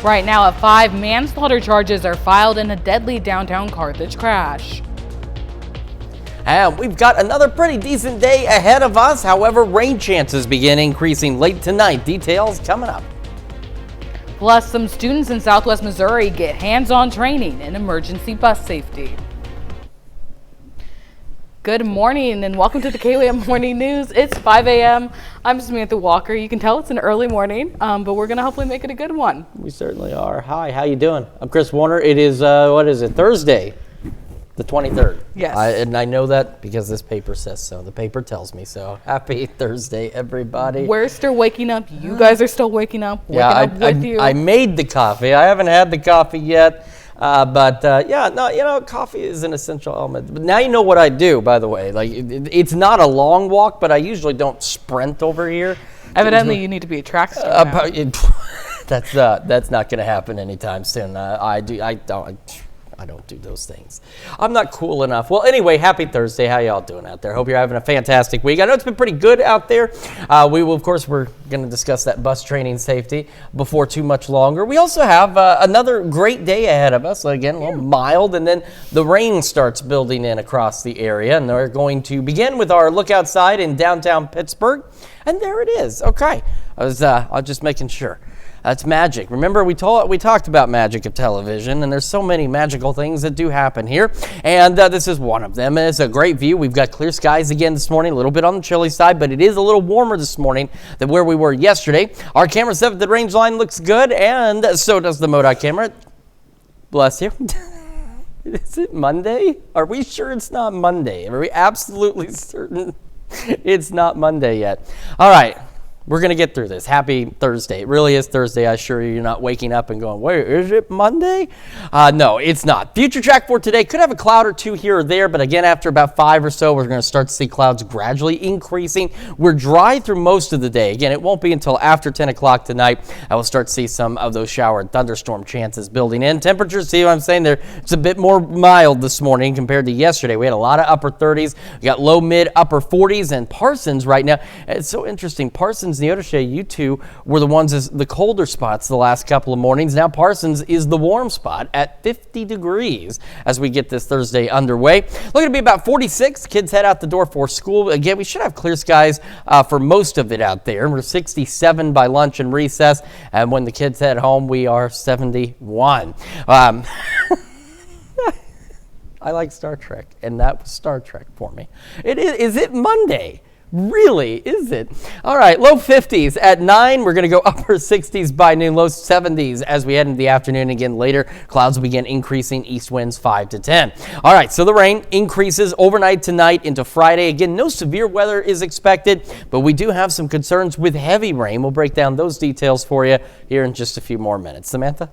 Right now at 5, manslaughter charges are filed in a deadly downtown Carthage crash. And we've got another pretty decent day ahead of us. However, rain chances begin increasing late tonight. Details coming up. Plus, some students in Southwest Missouri get hands-on training in emergency bus safety. Good morning and welcome to the KLAM Morning News. It's 5 a.m. I'm Samantha Walker. You can tell it's an early morning, but we're going to hopefully make it a good one. We certainly are. Hi, how you doing? I'm Chris Warner. It is, Thursday, the 23rd. Yes. And I know that because this paper says so. The paper tells me so. Happy Thursday, everybody. We're still waking up. You guys are still waking up. I made the coffee. I haven't had the coffee yet. Coffee is an essential element. But now you know what I do, by the way. Like, it's not a long walk, but I usually don't sprint over here. Evidently, you need to be a track star now. That's not going to happen anytime soon. I don't do those things. I'm not cool enough. Well, anyway, happy Thursday. How y'all doing out there? Hope you're having a fantastic week. I know it's been pretty good out there. We're going to discuss that bus training safety before too much longer. We also have another great day ahead of us. Again, a little mild, and then the rain starts building in across the area. And we're going to begin with our look outside in downtown Pittsburgh. And there it is. Okay. I was just making sure. That's magic. Remember, we talked about magic of television, and there's so many magical things that do happen here, and this is one of them. It's a great view. We've got clear skies again this morning, a little bit on the chilly side, but it is a little warmer this morning than where we were yesterday. Our camera 7th at range line looks good, and so does the MoDOT camera. Bless you. Is it Monday? Are we sure it's not Monday? Are we absolutely certain it's not Monday yet? All right. We're going to get through this. Happy Thursday. It really is Thursday. I assure you, you're not waking up and going, wait, is it Monday? No, it's not. Future track for today could have a cloud or two here or there, but again, after about 5 or so, we're going to start to see clouds gradually increasing. We're dry through most of the day. Again, it won't be until after 10 o'clock tonight I will start to see some of those shower and thunderstorm chances building in. Temperatures, see what I'm saying there? It's a bit more mild this morning compared to yesterday. We had a lot of upper 30s. We got low, mid, upper 40s, and Parsons right now. It's so interesting. Parsons, Neodesha, you two were the ones as the colder spots the last couple of mornings. Now Parsons is the warm spot at 50 degrees as we get this Thursday underway. Looking to be about 46. Kids head out the door for school. Again, we should have clear skies for most of it out there. We're 67 by lunch and recess, and when the kids head home, we are 71. I like Star Trek, and that was Star Trek for me. Is it Monday? Really, is it? All right, low 50s at 9. We're going to go upper 60s by noon, low 70s as we head into the afternoon. Again, later, clouds will begin increasing, east winds 5 to 10. All right, so the rain increases overnight tonight into Friday. Again, no severe weather is expected, but we do have some concerns with heavy rain. We'll break down those details for you here in just a few more minutes. Samantha?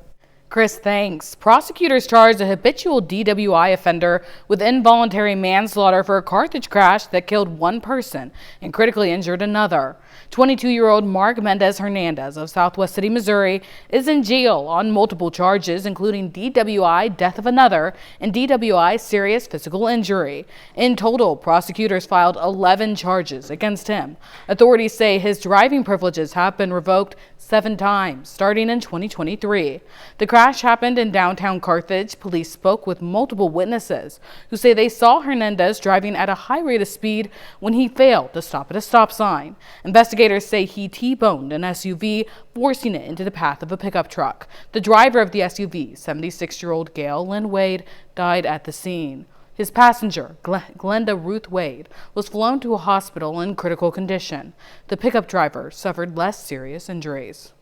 Chris, thanks. Prosecutors charged a habitual DWI offender with involuntary manslaughter for a Carthage crash that killed one person and critically injured another. 22-year-old Mark Mendez Hernandez of Southwest City, Missouri, is in jail on multiple charges, including DWI, death of another, and DWI, serious physical injury. In total, prosecutors filed 11 charges against him. Authorities say his driving privileges have been revoked 7 times, starting in 2023. The crash happened in downtown Carthage. Police spoke with multiple witnesses who say they saw Hernandez driving at a high rate of speed when he failed to stop at a stop sign. Investigators say he T-boned an SUV, forcing it into the path of a pickup truck. The driver of the SUV, 76-year-old Gail Lynn Wade, died at the scene. His passenger, Glenda Ruth Wade, was flown to a hospital in critical condition. The pickup driver suffered less serious injuries.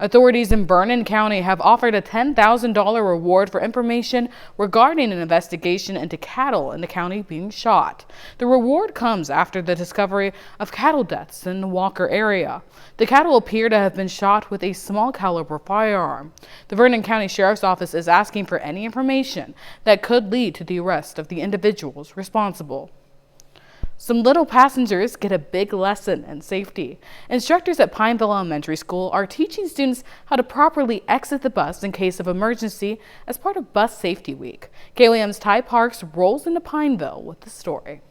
Authorities in Vernon County have offered a $10,000 reward for information regarding an investigation into cattle in the county being shot. The reward comes after the discovery of cattle deaths in the Walker area. The cattle appear to have been shot with a small caliber firearm. The Vernon County Sheriff's Office is asking for any information that could lead to the arrest of the individuals responsible. Some little passengers get a big lesson in safety. Instructors at Pineville Elementary School are teaching students how to properly exit the bus in case of emergency as part of Bus Safety Week. KLAM's Ty Parks rolls into Pineville with the story.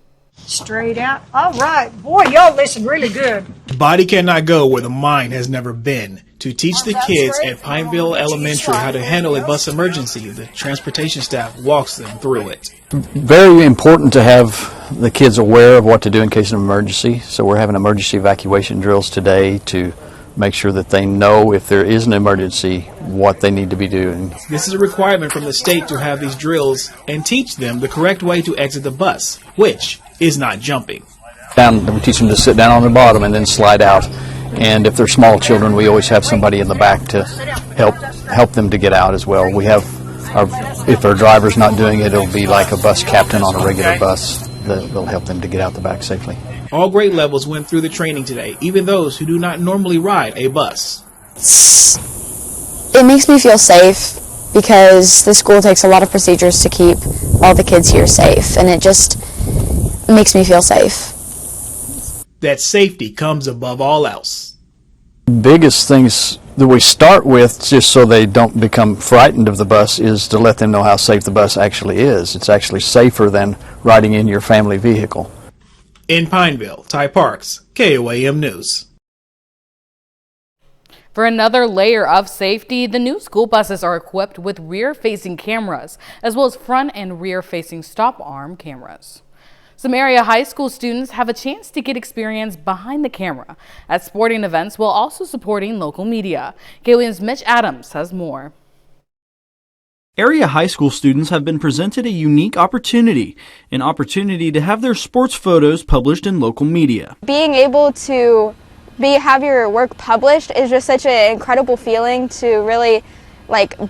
Straight out. All right. Boy, y'all listen really good. Body cannot go where the mind has never been. To teach the kids at Pineville Elementary how to handle a bus emergency, the transportation staff walks them through it. Very important to have the kids aware of what to do in case of an emergency. So we're having emergency evacuation drills today to make sure that they know if there is an emergency what they need to be doing. This is a requirement from the state to have these drills and teach them the correct way to exit the bus, which is not jumping. We teach them to sit down on the bottom and then slide out. And if they're small children, we always have somebody in the back to help them to get out as well. We have, if our driver's not doing it, it'll be like a bus captain on a regular bus. They'll help them to get out the back safely. All grade levels went through the training today, even those who do not normally ride a bus. It makes me feel safe because the school takes a lot of procedures to keep all the kids here safe, and it just makes me feel safe. That safety comes above all else. Biggest things that we start with, just so they don't become frightened of the bus, is to let them know how safe the bus actually is. It's actually safer than riding in your family vehicle. In Pineville, Ty Parks, KOAM News. For another layer of safety, the new school buses are equipped with rear-facing cameras, as well as front and rear-facing stop arm cameras. Some area high school students have a chance to get experience behind the camera at sporting events while also supporting local media. KOAM's Mitch Adams has more. Area high school students have been presented a unique opportunity, an opportunity to have their sports photos published in local media. Being able to have your work published is just such an incredible feeling to really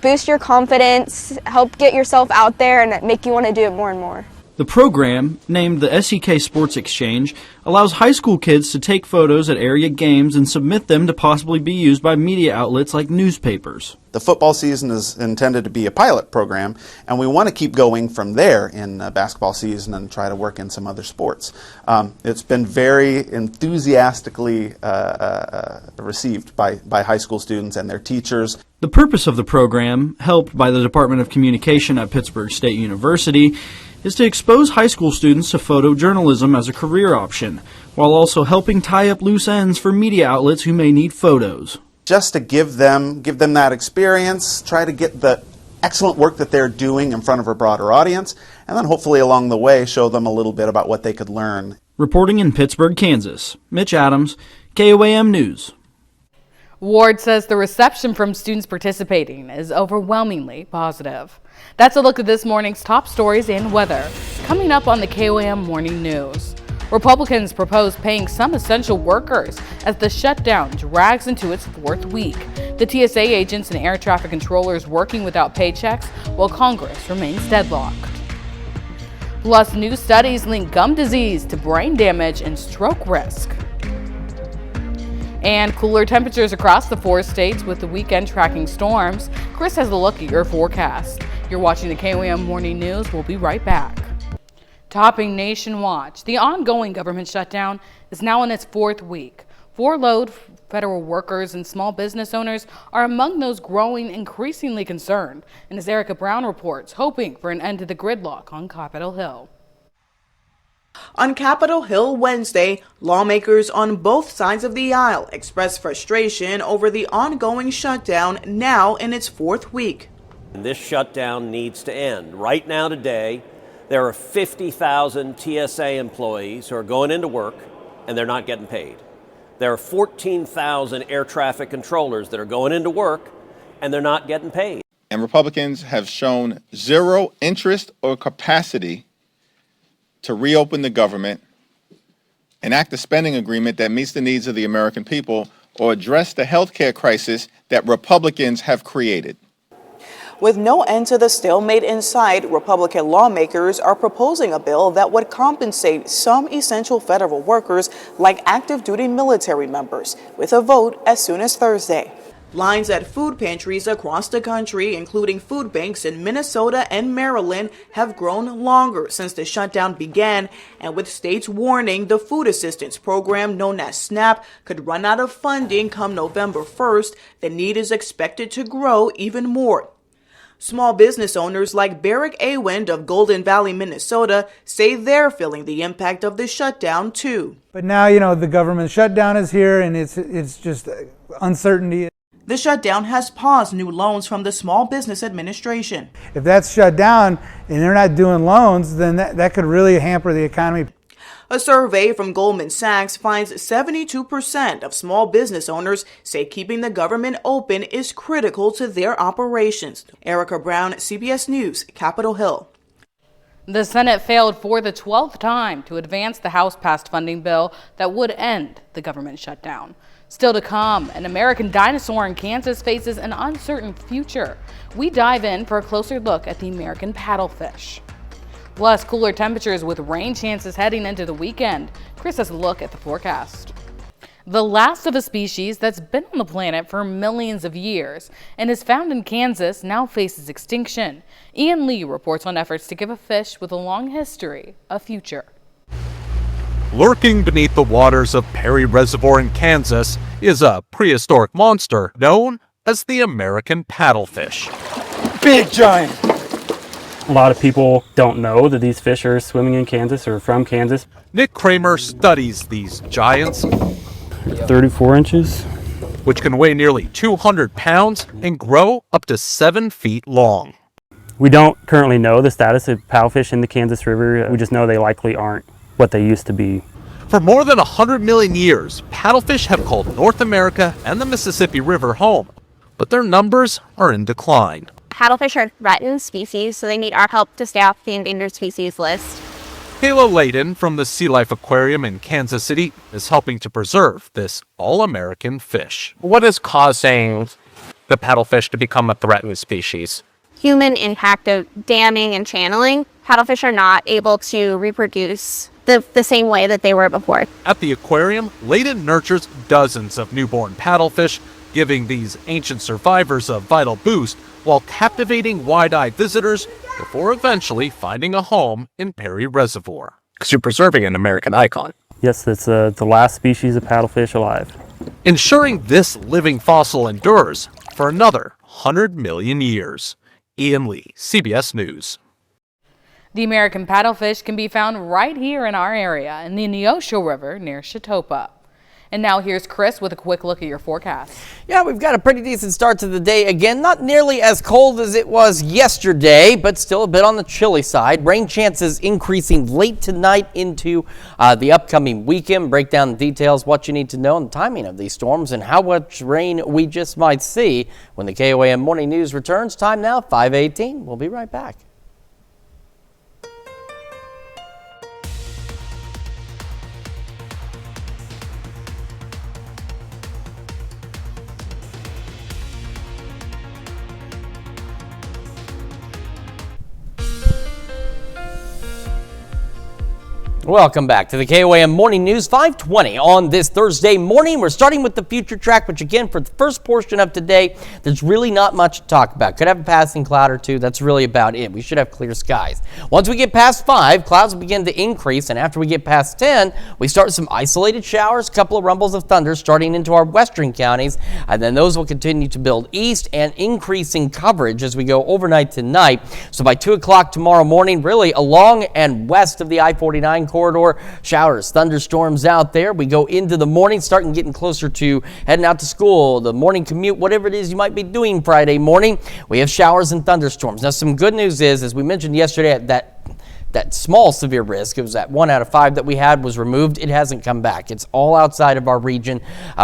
boost your confidence, help get yourself out there, and make you want to do it more and more. The program, named the SEK Sports Exchange, allows high school kids to take photos at area games and submit them to possibly be used by media outlets like newspapers. The football season is intended to be a pilot program, and we want to keep going from there in basketball season and try to work in some other sports. It's been very enthusiastically received by high school students and their teachers. The purpose of the program, helped by the Department of Communication at Pittsburgh State University, is to expose high school students to photojournalism as a career option, while also helping tie up loose ends for media outlets who may need photos. Just to give them that experience, try to get the excellent work that they're doing in front of a broader audience, and then hopefully along the way show them a little bit about what they could learn. Reporting in Pittsburgh, Kansas, Mitch Adams, KOAM News. Ward says the reception from students participating is overwhelmingly positive. That's a look at this morning's top stories and weather. Coming up on the KOAM Morning News. Republicans propose paying some essential workers as the shutdown drags into its fourth week. The TSA agents and air traffic controllers working without paychecks while Congress remains deadlocked. Plus, new studies link gum disease to brain damage and stroke risk. And cooler temperatures across the 4 states with the weekend tracking storms. Chris has a look at your forecast. You're watching the KOAM Morning News. We'll be right back. Topping Nation Watch, the ongoing government shutdown is now in its 4th week. Furloughed federal workers and small business owners are among those growing increasingly concerned. And as Erica Brown reports, hoping for an end to the gridlock on Capitol Hill. On Capitol Hill Wednesday, lawmakers on both sides of the aisle expressed frustration over the ongoing shutdown now in its 4th week. This shutdown needs to end. Right now today, there are 50,000 TSA employees who are going into work and they're not getting paid. There are 14,000 air traffic controllers that are going into work and they're not getting paid. And Republicans have shown zero interest or capacity to reopen the government, enact a spending agreement that meets the needs of the American people, or address the health care crisis that Republicans have created. With no end to the stalemate in sight, Republican lawmakers are proposing a bill that would compensate some essential federal workers like active duty military members with a vote as soon as Thursday. Lines at food pantries across the country, including food banks in Minnesota and Maryland, have grown longer since the shutdown began, and with states warning the food assistance program known as SNAP could run out of funding come November 1st, the need is expected to grow even more. Small business owners like Barrick Awind of Golden Valley, Minnesota, say they're feeling the impact of the shutdown too. But now, the government shutdown is here and it's just uncertainty. The shutdown has paused new loans from the Small Business Administration. If that's shut down and they're not doing loans, then that could really hamper the economy. A survey from Goldman Sachs finds 72% of small business owners say keeping the government open is critical to their operations. Erica Brown, CBS News, Capitol Hill. The Senate failed for the 12th time to advance the House-passed funding bill that would end the government shutdown. Still to come, an American dinosaur in Kansas faces an uncertain future. We dive in for a closer look at the American paddlefish. Plus, cooler temperatures with rain chances heading into the weekend. Chris has a look at the forecast. The last of a species that's been on the planet for millions of years and is found in Kansas now faces extinction. Ian Lee reports on efforts to give a fish with a long history a future. Lurking beneath the waters of Perry Reservoir in Kansas is a prehistoric monster known as the American paddlefish. Big giant! A lot of people don't know that these fish are swimming in Kansas or from Kansas. Nick Kramer studies these giants, 34 inches, which can weigh nearly 200 pounds and grow up to 7 feet long. We don't currently know the status of paddlefish in the Kansas River. We just know they likely aren't what they used to be. For more than 100 million years, paddlefish have called North America and the Mississippi River home, but their numbers are in decline. Paddlefish are threatened species, so they need our help to stay off the endangered species list. Kayla Layden from the Sea Life Aquarium in Kansas City is helping to preserve this all-American fish. What is causing the paddlefish to become a threatened species? Human impact of damming and channeling. Paddlefish are not able to reproduce the same way that they were before. At the aquarium, Layden nurtures dozens of newborn paddlefish, giving these ancient survivors a vital boost while captivating wide-eyed visitors before eventually finding a home in Perry Reservoir. Because you're preserving an American icon. Yes, it's the last species of paddlefish alive. Ensuring this living fossil endures for another 100 million years. Ian Lee, CBS News. The American paddlefish can be found right here in our area in the Neosho River near Chautauqua. And now here's Chris with a quick look at your forecast. Yeah, we've got a pretty decent start to the day. Again, not nearly as cold as it was yesterday, but still a bit on the chilly side. Rain chances increasing late tonight into the upcoming weekend. Break down the details, what you need to know, and the timing of these storms, and how much rain we just might see when the KOAM Morning News returns. Time now, 5:18. We'll be right back. Welcome back to the KOAM Morning News, 5:20 on this Thursday morning. We're starting with the future track, which again, for the first portion of today, there's really not much to talk about. Could have a passing cloud or two. That's really about it. We should have clear skies. Once we get past 5, clouds will begin to increase, and after we get past 10, we start some isolated showers, a couple of rumbles of thunder starting into our western counties, and then those will continue to build east and increasing coverage as we go overnight tonight. So by 2 o'clock tomorrow morning, really along and west of the I-49 corridor, showers, thunderstorms out there. We go into the morning, starting getting closer to heading out to school, the morning commute, whatever it is you might be doing Friday morning. We have showers and thunderstorms. Now, some good news is, as we mentioned yesterday, that small severe risk, it was that 1 out of 5 that we had, was removed. It hasn't come back. It's all outside of our region.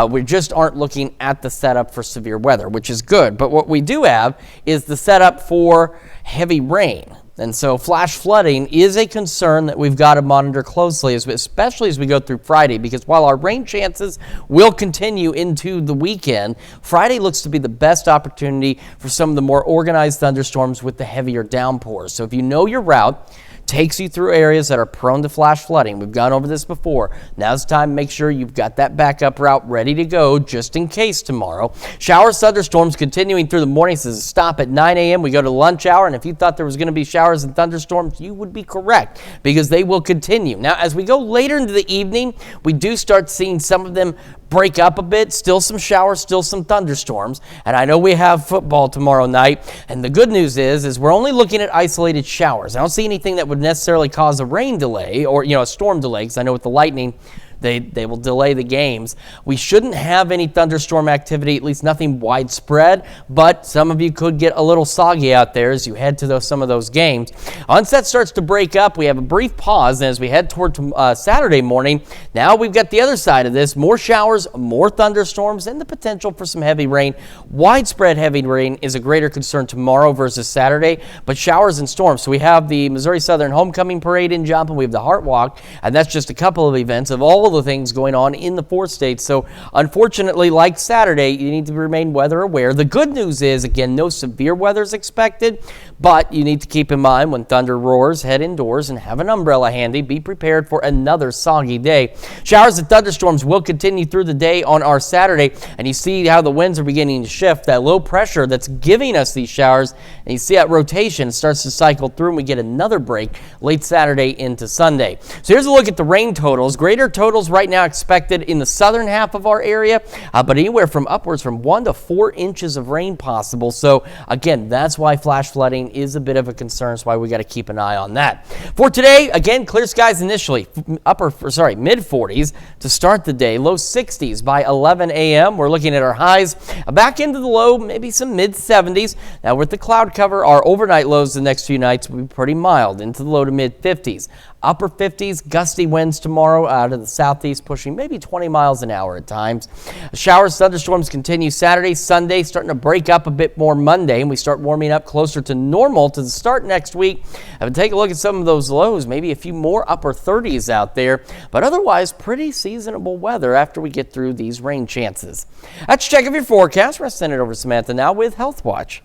We just aren't looking at the setup for severe weather, which is good. But what we do have is the setup for heavy rain. And so flash flooding is a concern that we've got to monitor closely, especially as we go through Friday, because while our rain chances will continue into the weekend, Friday looks to be the best opportunity for some of the more organized thunderstorms with the heavier downpours. So if you know your route, takes you through areas that are prone to flash flooding. We've gone over this before. Now's the time to make sure you've got that backup route ready to go just in case tomorrow. Showers, thunderstorms continuing through the morning. This is a stop at 9 a.m. We go to lunch hour, and if you thought there was going to be showers and thunderstorms, you would be correct because they will continue. Now, as we go later into the evening, we do start seeing some of them break up a bit. Still some showers, still some thunderstorms. And I know we have football tomorrow night. And the good news is we're only looking at isolated showers. I don't see anything that would necessarily cause a rain delay or, a storm delay, because I know with the lightning, they will delay the games. We shouldn't have any thunderstorm activity, at least nothing widespread, but some of you could get a little soggy out there as you head to some of those games. Onset starts to break up. We have a brief pause, and as we head toward Saturday morning, now we've got the other side of this. More showers, more thunderstorms, and the potential for some heavy rain. Widespread heavy rain is a greater concern tomorrow versus Saturday, but showers and storms. So we have the Missouri Southern Homecoming Parade in Joplin. We have the Heart Walk, and that's just a couple of events of all the things going on in the 4 states. So unfortunately, like Saturday, you need to remain weather aware. The good news is, again, no severe weather is expected, but you need to keep in mind when thunder roars, head indoors and have an umbrella handy. Be prepared for another soggy day. Showers and thunderstorms will continue through the day on our Saturday, and you see how the winds are beginning to shift. That low pressure that's giving us these showers, and you see that rotation starts to cycle through, and we get another break late Saturday into Sunday. So here's a look at the rain totals. Greater totals right now expected in the southern half of our area, but anywhere from upwards from 1 to 4 inches of rain possible. So again, that's why flash flooding is a bit of a concern. That's why we got to keep an eye on that. For today, again, clear skies initially, mid 40s to start the day, low 60s by 11 a.m. We're looking at our highs back into the low, maybe some mid 70s. Now with the cloud cover, our overnight lows the next few nights will be pretty mild into the low to mid 50s. Upper 50s, gusty winds tomorrow out of the southeast, pushing maybe 20 miles an hour at times. Showers, thunderstorms continue Saturday, Sunday, starting to break up a bit more Monday, and we start warming up closer to normal to the start next week. And take a look at some of those lows, maybe a few more upper 30s out there, but otherwise pretty seasonable weather after we get through these rain chances. That's a check of your forecast. We're sending it over to Samantha now with Health Watch.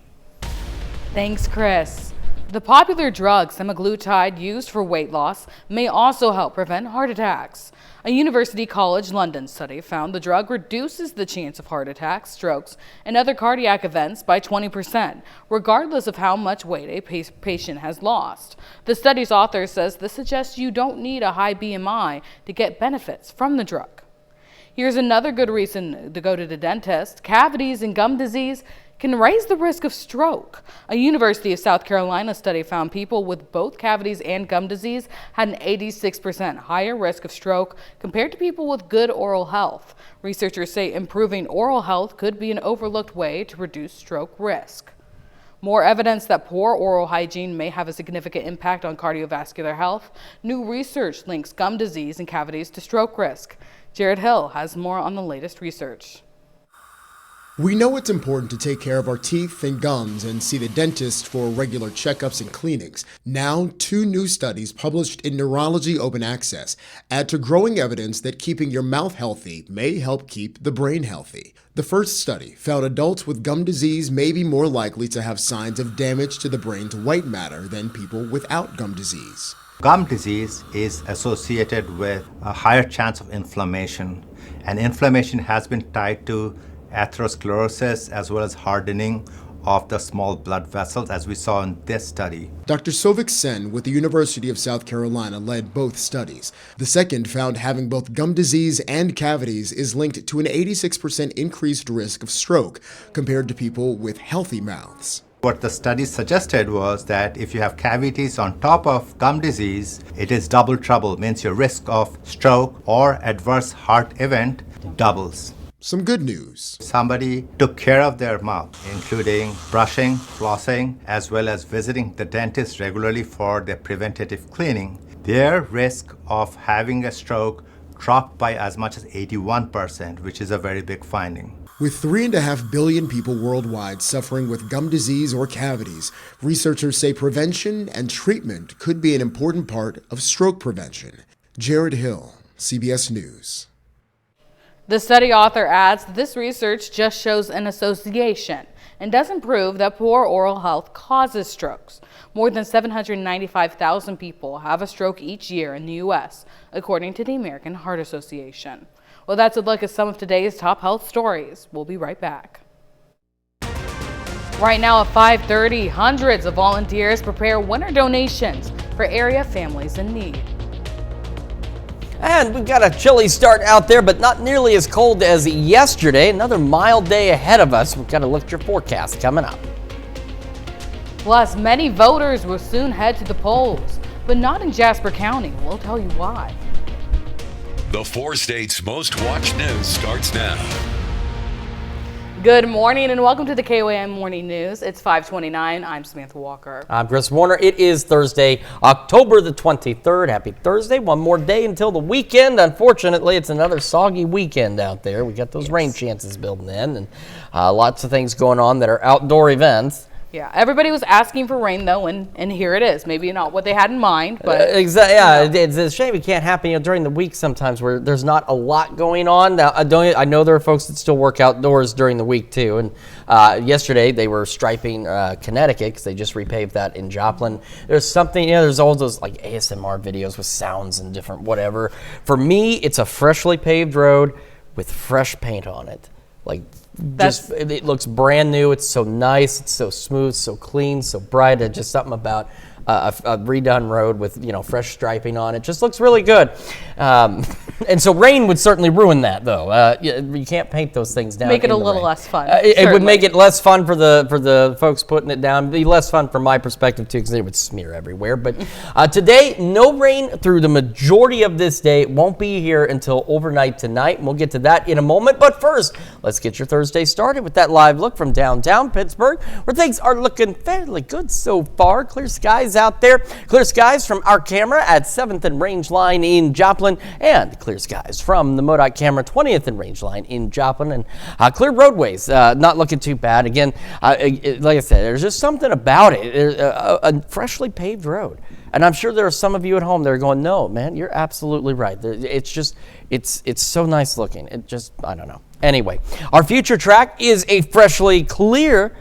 Thanks, Chris. The popular drug semaglutide used for weight loss may also help prevent heart attacks. A University College London study found the drug reduces the chance of heart attacks, strokes, and other cardiac events by 20%, regardless of how much weight a patient has lost. The study's author says this suggests you don't need a high BMI to get benefits from the drug. Here's another good reason to go to the dentist. Cavities and gum disease can raise the risk of stroke. A University of South Carolina study found people with both cavities and gum disease had an 86% higher risk of stroke compared to people with good oral health. Researchers say improving oral health could be an overlooked way to reduce stroke risk. More evidence that poor oral hygiene may have a significant impact on cardiovascular health. New research links gum disease and cavities to stroke risk. Jared Hill has more on the latest research. We know it's important to take care of our teeth and gums and see the dentist for regular checkups and cleanings. Now, 2 new studies published in Neurology Open Access add to growing evidence that keeping your mouth healthy may help keep the brain healthy. The first study found adults with gum disease may be more likely to have signs of damage to the brain's white matter than people without gum disease. Gum disease is associated with a higher chance of inflammation, and inflammation has been tied to atherosclerosis as well as hardening of the small blood vessels, as we saw in this study. Dr. Sovik Sen with the University of South Carolina led both studies. The second found having both gum disease and cavities is linked to an 86% increased risk of stroke compared to people with healthy mouths. What the study suggested was that if you have cavities on top of gum disease, it is double trouble, means your risk of stroke or adverse heart event doubles. Some good news. Somebody took care of their mouth, including brushing, flossing, as well as visiting the dentist regularly for their preventative cleaning. Their risk of having a stroke dropped by as much as 81%, which is a very big finding. With 3.5 billion people worldwide suffering with gum disease or cavities, researchers say prevention and treatment could be an important part of stroke prevention. Jared Hill, CBS News. The study author adds that this research just shows an association and doesn't prove that poor oral health causes strokes. More than 795,000 people have a stroke each year in the U.S., according to the American Heart Association. Well, that's a look at some of today's top health stories. We'll be right back. Right now at 5:30, hundreds of volunteers prepare winter donations for area families in need. And we've got a chilly start out there, but not nearly as cold as yesterday. Another mild day ahead of us. We've got to look at your forecast coming up. Plus, many voters will soon head to the polls, but not in Jasper County. We'll tell you why. The 4 states' most watched news starts now. Good morning and welcome to the KOAM Morning News. It's 5:29. I'm Samantha Walker. I'm Chris Warner. It is Thursday, October the 23rd. Happy Thursday. One more day until the weekend. Unfortunately, it's another soggy weekend out there. We got those rain chances building in and lots of things going on that are outdoor events. Yeah, everybody was asking for rain though, and here it is. Maybe not what they had in mind, but exactly. Yeah, it's a shame it can't happen during the week sometimes where there's not a lot going on. Now, I know there are folks that still work outdoors during the week too. And yesterday they were striping Connecticut because they just repaved that in Joplin. There's something, there's all those like ASMR videos with sounds and different whatever. For me, it's a freshly paved road with fresh paint on it. It looks brand new. It's so nice. It's so smooth, so clean, so bright. Just something about a redone road with fresh striping on it. Just looks really good. And so rain would certainly ruin that, though. You can't paint those things down. Make it a little less fun. It would make it less fun for the folks putting it down. Be less fun from my perspective too, because it would smear everywhere. But today, no rain through the majority of this day. It won't be here until overnight tonight. And we'll get to that in a moment. But first, let's get your Thursday started with that live look from downtown Pittsburgh, where things are looking fairly good so far. Clear skies out there. Clear skies from our camera at 7th and Range Line in Joplin, and clear skies from the MoDOT camera 20th and Range Line in Joplin, and clear roadways. Not looking too bad. Again, like I said, there's just something about it. A freshly paved road. And I'm sure there are some of you at home that are going, no, man, you're absolutely right. It's so nice looking. I don't know. Anyway, our future track is a freshly clear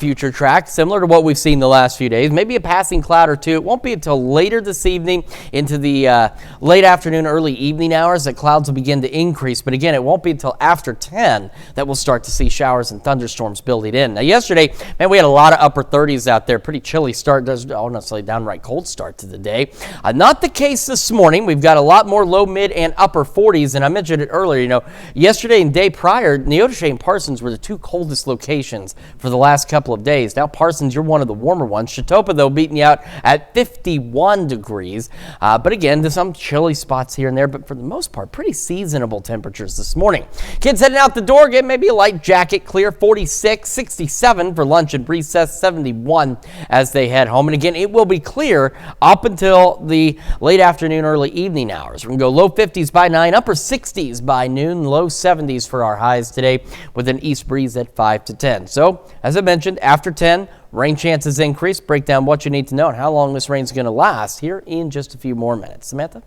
future track, similar to what we've seen the last few days. Maybe a passing cloud or two. It won't be until later this evening into the late afternoon, early evening hours that clouds will begin to increase. But again, it won't be until after 10 that we'll start to see showers and thunderstorms building in. Now, yesterday, man, we had a lot of upper 30s out there. Pretty chilly start. Honestly, downright cold start to the day. Not the case this morning. We've got a lot more low, mid, and upper 40s. And I mentioned it earlier, yesterday and day prior, Neodesha and Parsons were the two coldest locations for the last couple of days. Now, Parsons, you're one of the warmer ones. Chautauqua, though, beating you out at 51 degrees. But again, there's some chilly spots here and there, but for the most part, pretty seasonable temperatures this morning. Kids heading out the door, get maybe a light jacket, clear 46, 67 for lunch and recess, 71 as they head home. And again, it will be clear up until the late afternoon, early evening hours. We're going to go low 50s by 9, upper 60s by noon, low 70s for our highs today with an east breeze at 5 to 10. So, as I mentioned, after 10, rain chances increase. Break down what you need to know and how long this rain is going to last here in just a few more minutes. Samantha?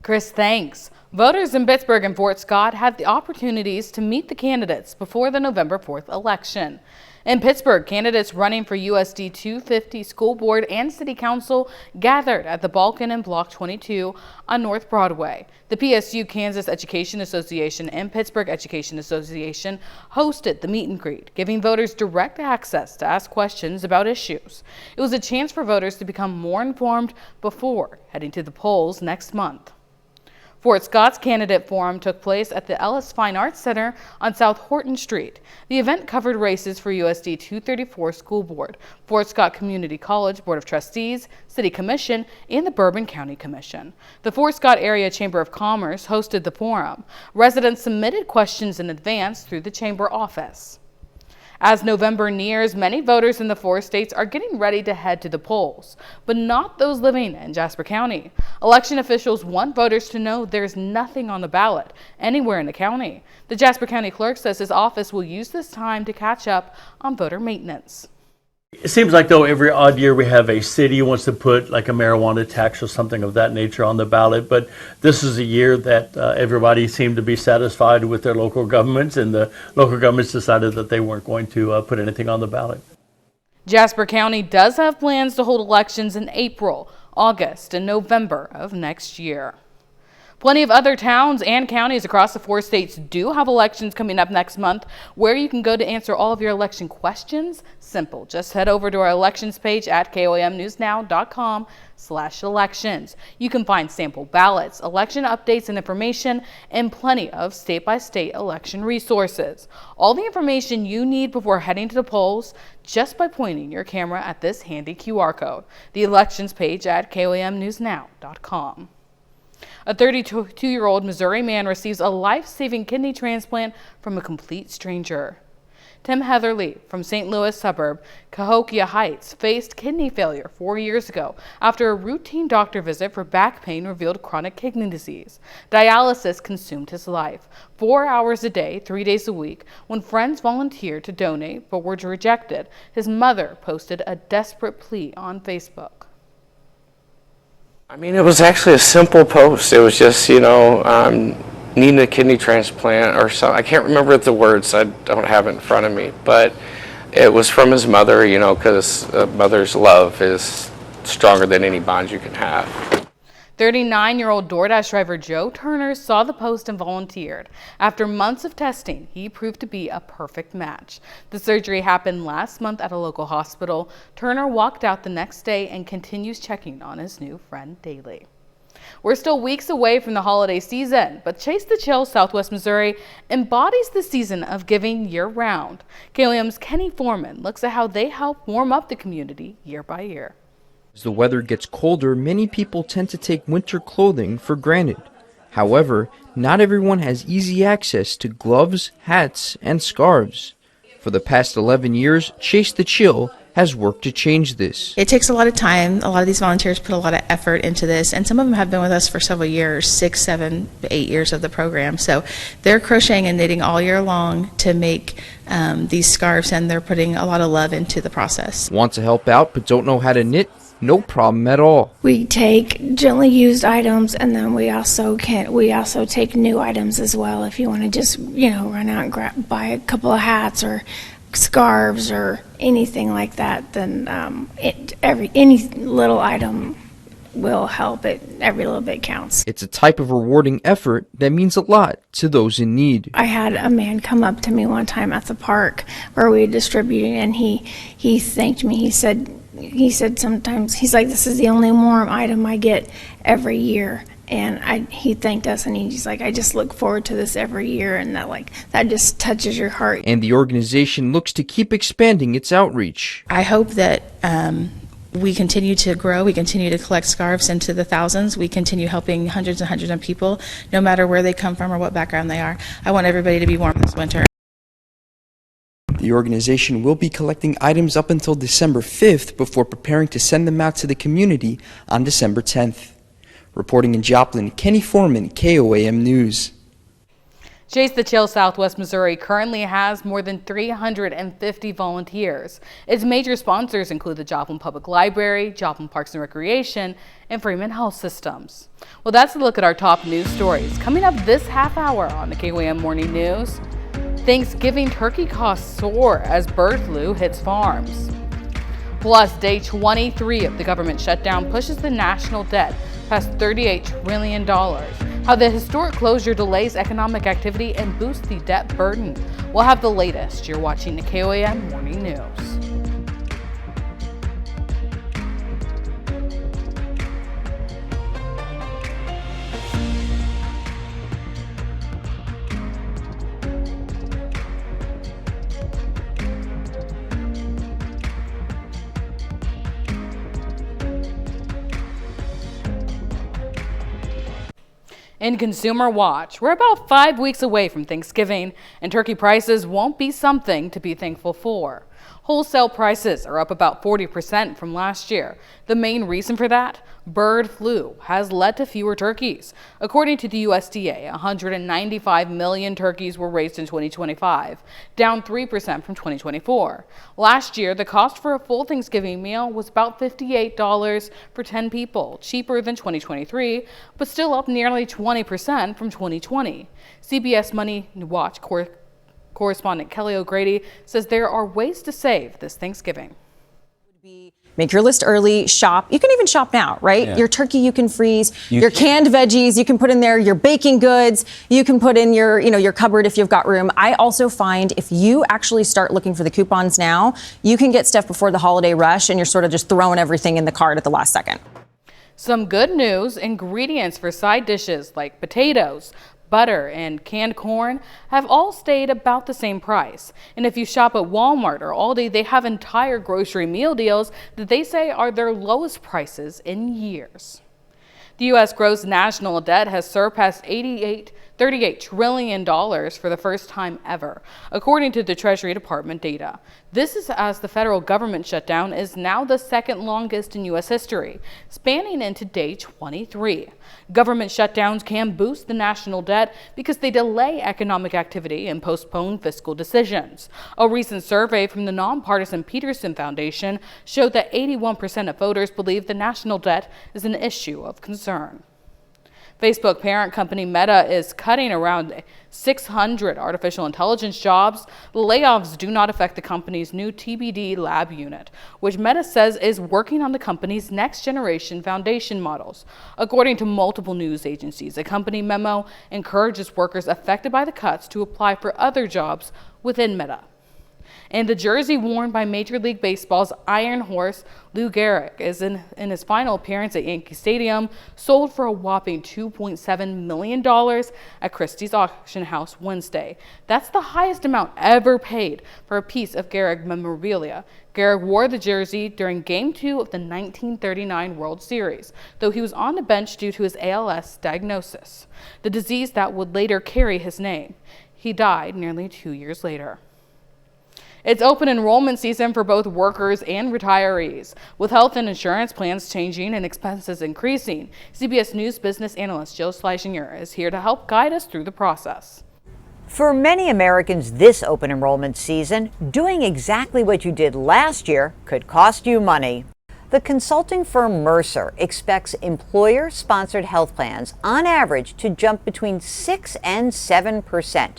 Chris, thanks. Voters in Pittsburgh and Fort Scott had the opportunities to meet the candidates before the November 4th election. In Pittsburgh, candidates running for USD 250 School Board and City Council gathered at the Balkan in Block 22 on North Broadway. The PSU Kansas Education Association and Pittsburgh Education Association hosted the meet and greet, giving voters direct access to ask questions about issues. It was a chance for voters to become more informed before heading to the polls next month. Fort Scott's candidate forum took place at the Ellis Fine Arts Center on South Horton Street. The event covered races for USD 234 School Board, Fort Scott Community College Board of Trustees, City Commission, and the Bourbon County Commission. The Fort Scott Area Chamber of Commerce hosted the forum. Residents submitted questions in advance through the chamber office. As November nears, many voters in the 4 states are getting ready to head to the polls, but not those living in Jasper County. Election officials want voters to know there's nothing on the ballot anywhere in the county. The Jasper County Clerk says his office will use this time to catch up on voter maintenance. It seems like, though, every odd year we have a city who wants to put like a marijuana tax or something of that nature on the ballot. But this is a year that everybody seemed to be satisfied with their local governments, and the local governments decided that they weren't going to put anything on the ballot. Jasper County does have plans to hold elections in April, August, and November of next year. Plenty of other towns and counties across the 4 states do have elections coming up next month. Where you can go to answer all of your election questions? Simple. Just head over to our elections page at KOAMnewsnow.com/elections. You can find sample ballots, election updates and information, and plenty of state-by-state election resources. All the information you need before heading to the polls just by pointing your camera at this handy QR code. The elections page at KOAMnewsnow.com. A 32-year-old Missouri man receives a life-saving kidney transplant from a complete stranger. Tim Heatherly from St. Louis suburb Cahokia Heights faced kidney failure 4 years ago after a routine doctor visit for back pain revealed chronic kidney disease. Dialysis consumed his life, 4 hours a day, 3 days a week. When friends volunteered to donate but were rejected, his mother posted a desperate plea on Facebook. I mean, it was actually a simple post. It was just, needing a kidney transplant or something. I can't remember the words. I don't have it in front of me. But it was from his mother, because a mother's love is stronger than any bond you can have. 39-year-old DoorDash driver Joe Turner saw the post and volunteered. After months of testing, he proved to be a perfect match. The surgery happened last month at a local hospital. Turner walked out the next day and continues checking on his new friend daily. We're still weeks away from the holiday season, but Chase the Chill Southwest Missouri embodies the season of giving year-round. KOAM's Kenny Foreman looks at how they help warm up the community year by year. As the weather gets colder, many people tend to take winter clothing for granted. However, not everyone has easy access to gloves, hats, and scarves. For the past 11 years, Chase the Chill has worked to change this. It takes a lot of time. A lot of these volunteers put a lot of effort into this, and some of them have been with us for several years, 6, 7, 8 years of the program. So they're crocheting and knitting all year long to make these scarves, and they're putting a lot of love into the process. Want to help out but don't know how to knit? No problem at all. We take gently used items, and then we also take new items as well. If you want to just run out and buy a couple of hats or scarves or anything like that, then any little item will help. Every little bit counts. It's a type of rewarding effort that means a lot to those in need. I had a man come up to me one time at the park where we distributed, and he thanked me. He said sometimes, he's like, this is the only warm item I get every year. And he thanked us, and he's like, I just look forward to this every year, and that just touches your heart. And the organization looks to keep expanding its outreach. I hope that we continue to grow. We continue to collect scarves into the thousands. We continue helping hundreds and hundreds of people, no matter where they come from or what background they are. I want everybody to be warm this winter. The organization will be collecting items up until December 5th before preparing to send them out to the community on December 10th. Reporting in Joplin, Kenny Foreman, KOAM News. Chase the Chill Southwest Missouri currently has more than 350 volunteers. Its major sponsors include the Joplin Public Library, Joplin Parks and Recreation, and Freeman Health Systems. Well, that's a look at our top news stories. Coming up this half hour on the KOAM Morning News, Thanksgiving turkey costs soar as bird flu hits farms. Plus, day 23 of the government shutdown pushes the national debt past $38 trillion. How the historic closure delays economic activity and boosts the debt burden. We'll have the latest. You're watching the KOAM Morning News. In Consumer Watch, we're about 5 weeks away from Thanksgiving, and turkey prices won't be something to be thankful for. Wholesale prices are up about 40% from last year. The main reason for that? Bird flu has led to fewer turkeys. According to the USDA, 195 million turkeys were raised in 2025, down 3% from 2024. Last year, the cost for a full Thanksgiving meal was about $58 for 10 people, cheaper than 2023, but still up nearly 20% from 2020. CBS Money Watch correspondent Kelly O'Grady says there are ways to save this Thanksgiving. Make your list early, shop. You can even shop now, right? Yeah. Your turkey you can freeze, your canned veggies you can put in there, your baking goods you can put in your cupboard if you've got room. I also find if you actually start looking for the coupons now, you can get stuff before the holiday rush and you're sort of just throwing everything in the cart at the last second. Some good news, ingredients for side dishes like potatoes, butter, and canned corn have all stayed about the same price. And if you shop at Walmart or Aldi, they have entire grocery meal deals that they say are their lowest prices in years. The U.S. gross national debt has surpassed $38 trillion for the first time ever, according to the Treasury Department data. This is as the federal government shutdown is now the second longest in U.S. history, spanning into day 23. Government shutdowns can boost the national debt because they delay economic activity and postpone fiscal decisions. A recent survey from the nonpartisan Peterson Foundation showed that 81% of voters believe the national debt is an issue of concern. Facebook parent company Meta is cutting around 600 artificial intelligence jobs. The layoffs do not affect the company's new TBD lab unit, which Meta says is working on the company's next generation foundation models. According to multiple news agencies, a company memo encourages workers affected by the cuts to apply for other jobs within Meta. And the jersey worn by Major League Baseball's Iron Horse, Lou Gehrig, is in his final appearance at Yankee Stadium, sold for a whopping $2.7 million at Christie's auction house Wednesday. That's the highest amount ever paid for a piece of Gehrig memorabilia. Gehrig wore the jersey during Game 2 of the 1939 World Series, though he was on the bench due to his ALS diagnosis, the disease that would later carry his name. He died nearly 2 years later. It's open enrollment season for both workers and retirees. With health and insurance plans changing and expenses increasing, CBS News business analyst Jill Schleichinger is here to help guide us through the process. For many Americans this open enrollment season, doing exactly what you did last year could cost you money. The consulting firm Mercer expects employer-sponsored health plans on average to jump between 6 and 7%.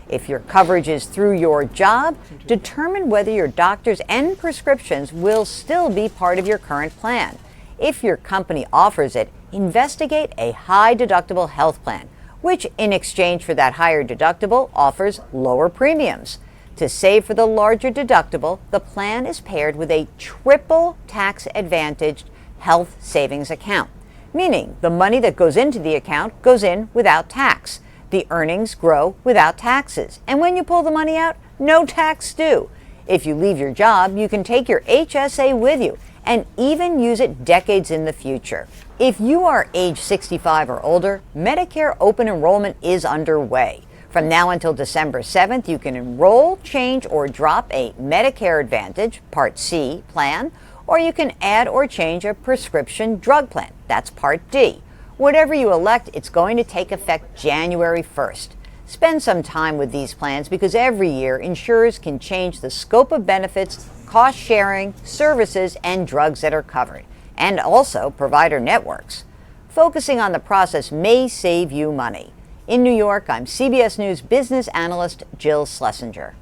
If your coverage is through your job, determine whether your doctors and prescriptions will still be part of your current plan. If your company offers it, investigate a high-deductible health plan, which in exchange for that higher deductible offers lower premiums. To save for the larger deductible, the plan is paired with a triple tax-advantaged health savings account, meaning the money that goes into the account goes in without tax. The earnings grow without taxes. And when you pull the money out, no tax due. If you leave your job, you can take your HSA with you and even use it decades in the future. If you are age 65 or older, Medicare open enrollment is underway. From now until December 7th, you can enroll, change, or drop a Medicare Advantage Part C plan, or you can add or change a prescription drug plan. That's Part D. Whatever you elect, it's going to take effect January 1st. Spend some time with these plans because every year insurers can change the scope of benefits, cost sharing, services, and drugs that are covered, and also provider networks. Focusing on the process may save you money. In New York, I'm CBS News business analyst Jill Schlesinger.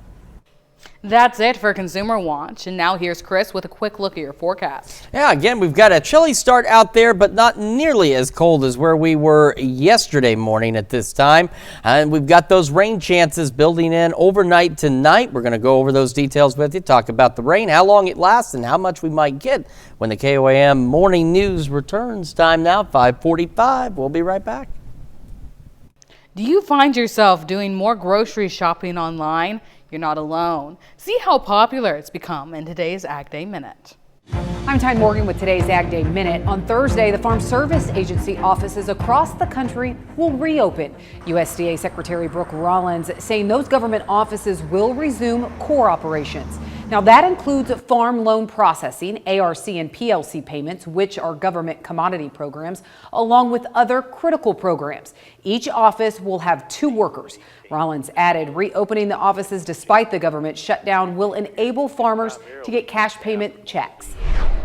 That's it for Consumer Watch. And now here's Chris with a quick look at your forecast. Yeah, again, we've got a chilly start out there, but not nearly as cold as where we were yesterday morning at this time. And we've got those rain chances building in overnight tonight. We're going to go over those details with you, talk about the rain, how long it lasts, and how much we might get when the KOAM Morning News returns. Time now, 5:45. We'll be right back. Do you find yourself doing more grocery shopping online? You're not alone. See how popular it's become in today's Ag Day Minute. I'm Ty Morgan with today's Ag Day Minute. On Thursday, the Farm Service Agency offices across the country will reopen. USDA Secretary Brooke Rollins saying those government offices will resume core operations. Now, that includes farm loan processing, ARC and PLC payments, which are government commodity programs, along with other critical programs. Each office will have 2 workers. Rollins added reopening the offices despite the government shutdown will enable farmers to get cash payment checks.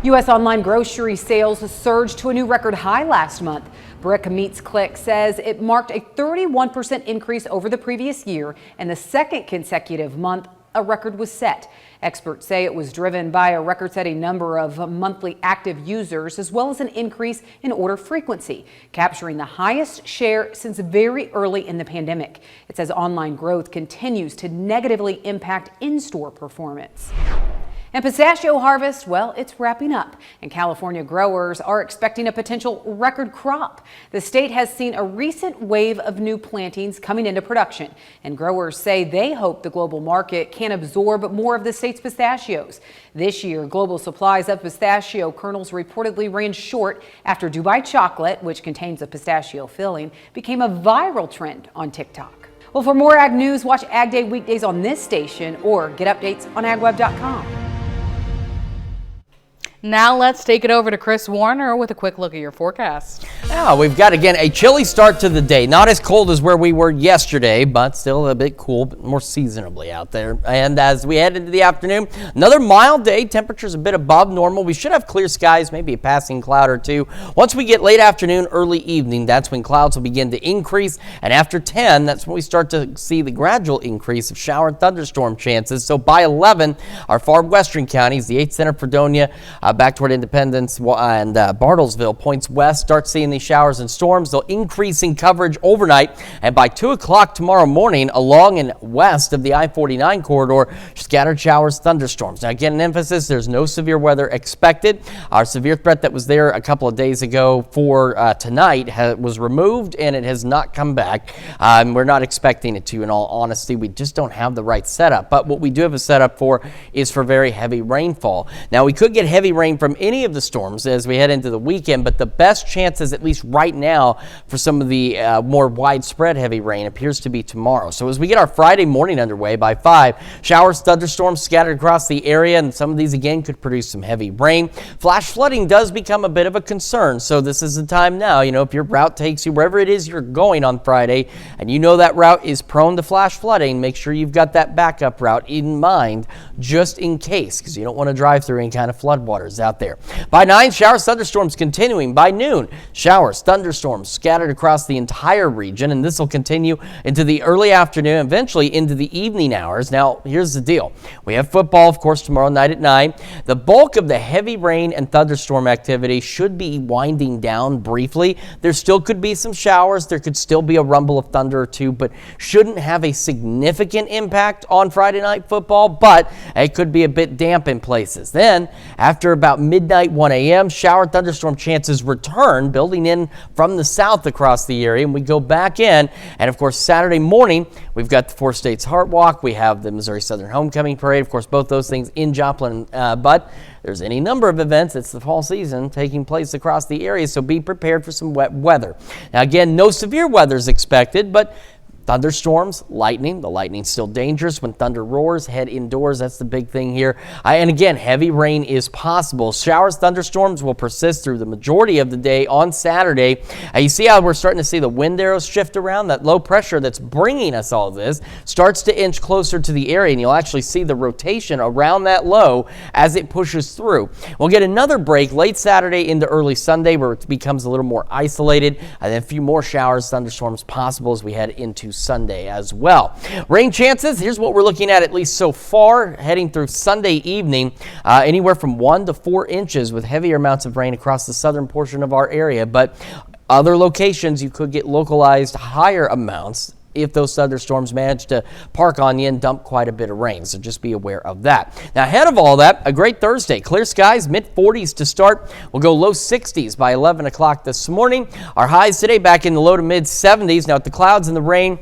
U.S. online grocery sales surged to a new record high last month. Brick Meats Click says it marked a 31% increase over the previous year, and the second consecutive month a record was set. Experts say it was driven by a record-setting number of monthly active users, as well as an increase in order frequency, capturing the highest share since very early in the pandemic. It says online growth continues to negatively impact in-store performance. And pistachio harvest, well, it's wrapping up, and California growers are expecting a potential record crop. The state has seen a recent wave of new plantings coming into production, and growers say they hope the global market can absorb more of the state's pistachios. This year, global supplies of pistachio kernels reportedly ran short after Dubai chocolate, which contains a pistachio filling, became a viral trend on TikTok. Well, for more ag news, watch Ag Day weekdays on this station or get updates on agweb.com. Now let's take it over to Chris Warner with a quick look at your forecast. Now we've got, again, a chilly start to the day. Not as cold as where we were yesterday, but still a bit cool, but more seasonably out there. And as we head into the afternoon, another mild day. Temperatures a bit above normal. We should have clear skies, maybe a passing cloud or two. Once we get late afternoon, early evening, that's when clouds will begin to increase. And after 10, that's when we start to see the gradual increase of shower and thunderstorm chances. So by 11, our far western counties, the 8th Center, Fredonia, back toward Independence and Bartlesville points west, start seeing these showers and storms. They'll increase in coverage overnight, and by 2 o'clock tomorrow morning, along and west of the I-49 corridor, scattered showers, thunderstorms. Now, again, an emphasis, there's no severe weather expected. Our severe threat that was there a couple of days ago for tonight was removed, and it has not come back. We're not expecting it to, in all honesty. We just don't have the right setup. But what we do have a setup for is for very heavy rainfall. Now, we could get heavy rain from any of the storms as we head into the weekend, but the best chances, at least right now, for some of the more widespread heavy rain appears to be tomorrow. So as we get our Friday morning underway by 5, showers, thunderstorms scattered across the area, and some of these again could produce some heavy rain. Flash flooding does become a bit of a concern, so this is the time now. You know, if your route takes you wherever it is you're going on Friday, and you know that route is prone to flash flooding, make sure you've got that backup route in mind just in case, because you don't want to drive through any kind of floodwaters out there. By 9, showers, thunderstorms continuing. By noon, showers, thunderstorms scattered across the entire region, and this will continue into the early afternoon, eventually into the evening hours. Now, here's the deal. We have football, of course, tomorrow night at 9. The bulk of the heavy rain and thunderstorm activity should be winding down briefly. There still could be some showers. There could still be a rumble of thunder or two, but shouldn't have a significant impact on Friday night football, but it could be a bit damp in places. Then, after about midnight, 1 a.m., shower thunderstorm chances return, building in from the south across the area, and we go back in. And of course, Saturday morning, we've got the Four States Heart Walk. We have the Missouri Southern Homecoming Parade. Of course, both those things in Joplin, but there's any number of events. It's the fall season taking place across the area, so be prepared for some wet weather. Now, again, no severe weather is expected, but thunderstorms, lightning. The lightning's still dangerous. When thunder roars, head indoors. That's the big thing here. And again, heavy rain is possible. Showers, thunderstorms will persist through the majority of the day on Saturday. You see how we're starting to see the wind arrows shift around? That low pressure that's bringing us all this starts to inch closer to the area, and you'll actually see the rotation around that low as it pushes through. We'll get another break late Saturday into early Sunday where it becomes a little more isolated, and then a few more showers, thunderstorms possible as we head into Sunday as well. Rain chances, here's what we're looking at least so far, heading through Sunday evening, anywhere from 1 to 4 inches with heavier amounts of rain across the southern portion of our area. But other locations, you could get localized higher amounts if those thunderstorms manage to park on you and dump quite a bit of rain. So just be aware of that. Now, ahead of all that, a great Thursday. Clear skies, mid-40s to start. We'll go low 60s by 11 o'clock this morning. Our highs today back in the low to mid-70s. Now, with the clouds and the rain,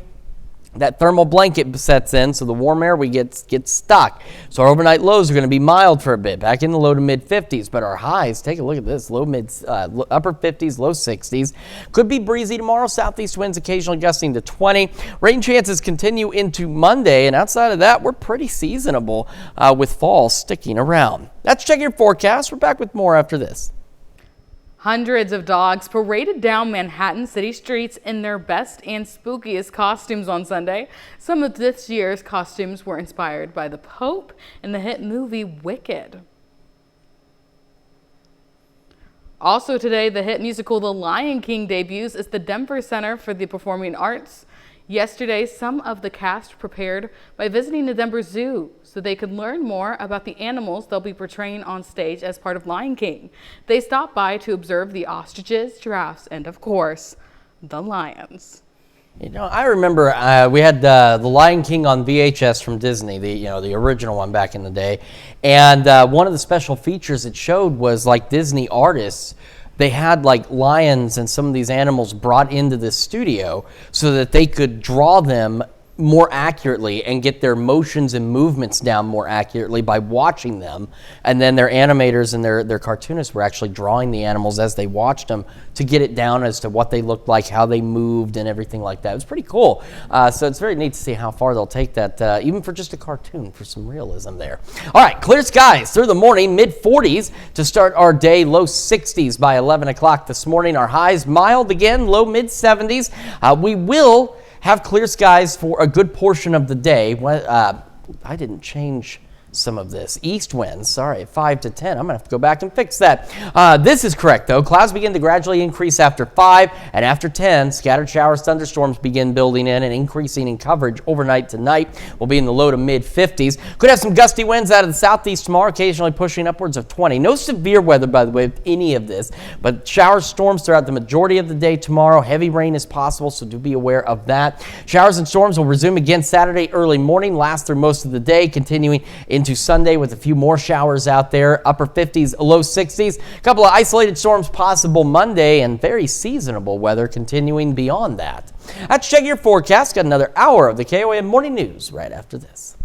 that thermal blanket sets in, so the warm air we get stuck. So our overnight lows are going to be mild for a bit, back in the low to mid 50s. But our highs, take a look at this, upper 50s, low 60s. Could be breezy tomorrow. Southeast winds occasionally gusting to 20. Rain chances continue into Monday, and outside of that, we're pretty seasonable with fall sticking around. That's Check Your Forecast. We're back with more after this. Hundreds of dogs paraded down Manhattan city streets in their best and spookiest costumes on Sunday. Some of this year's costumes were inspired by the Pope and the hit movie Wicked. Also today, the hit musical The Lion King debuts at the Denver Center for the Performing Arts. Yesterday, some of the cast prepared by visiting the Denver Zoo so they could learn more about the animals they'll be portraying on stage as part of Lion King. They stopped by to observe the ostriches, giraffes, and of course, the lions. You know, I remember we had the Lion King on VHS from Disney, the original one back in the day, and one of the special features it showed was like Disney artists. They had like lions and some of these animals brought into this studio so that they could draw them more accurately and get their motions and movements down more accurately by watching them. And then their animators and their cartoonists were actually drawing the animals as they watched them to get it down as to what they looked like, how they moved, and everything like that. It was pretty cool. So it's very neat to see how far they'll take that, even for just a cartoon, for some realism there. All right, clear skies through the morning, mid-40s to start our day, low 60s by 11 o'clock this morning. Our highs mild again, low mid-70s. We will have clear skies for a good portion of the day. I didn't change some of this. East winds, sorry, 5 to 10. I'm going to have to go back and fix that. This is correct, though. Clouds begin to gradually increase after 5, and after 10, scattered showers, thunderstorms begin building in and increasing in coverage overnight tonight. We'll be in the low to mid-50s. Could have some gusty winds out of the southeast tomorrow, occasionally pushing upwards of 20. No severe weather, by the way, with any of this, but showers, storms throughout the majority of the day tomorrow. Heavy rain is possible, so do be aware of that. Showers and storms will resume again Saturday early morning, last through most of the day, continuing into Sunday with a few more showers out there, upper 50s, low 60s. A couple of isolated storms possible Monday, and very seasonable weather continuing beyond that. That's Check Your Forecast. Got another hour of the KOAM Morning News right after this.